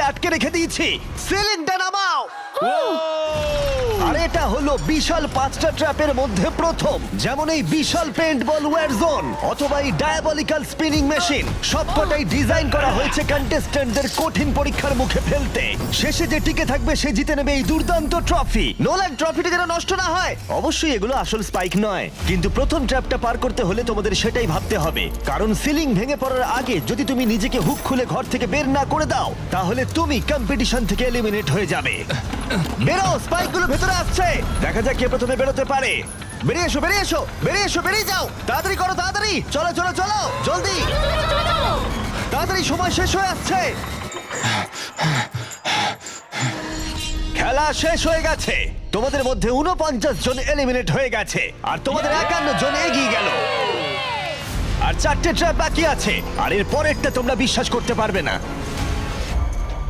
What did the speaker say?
আটকে রেখে দিয়েছি। সিলিংটা নামাও। আর এটা হলো বিশাল 5টা ট্র্যাপের মধ্যে প্রথম, যেমন এই বিশাল পেইন্টবল ওয়্যার জোন অথবা এই ডায়াবলিক্যাল স্পিনিং মেশিন। সবকটাই ডিজাইন করা হয়েছে কন্টেস্ট্যান্টদের কঠিন পরীক্ষার মুখে ফেলতে। শেষে যে টিকে থাকবে সে জিতে নেবে এই দুর্দান্ত ট্রফি। নোলান, ট্রফিটা যেন নষ্ট না হয়। অবশ্যই এগুলো আসল স্পাইক নয়, কিন্তু প্রথম ট্র্যাপটা পার করতে হলে তোমাদের সেটাই ভাবতে হবে, কারণ সিলিং ভেঙে পড়ার আগে যদি তুমি নিজেকে হুক খুলে ঘর থেকে বের না করে দাও তাহলে তুমি কম্পিটিশন থেকে এলিমিনেট হয়ে যাবে। বেরো, স্পাইকগুলো ভেতরে আসছে। দেখা যাক কে প্রথমে বেরোতে পারে। বেরিয়ে এসো, বেরিয়ে এসো, বেরিয়ে এসো, বেরিয়ে যাও। তাড়াতাড়ি করো, তাড়াতাড়ি। চলো চলো চলো, জলদি, তাড়াতাড়ি, সময় শেষ হয়ে আসছে। খেলা শেষ হয়ে গেছে। তোমাদের মধ্যে 49 জন এলিমিনেট হয়ে গেছে আর তোমাদের 51 জন এগিয়ে গেল। আর 4টে ট্র্যাপ বাকি আছে, আর এর পরেরটা তোমরা বিশ্বাস করতে পারবে না।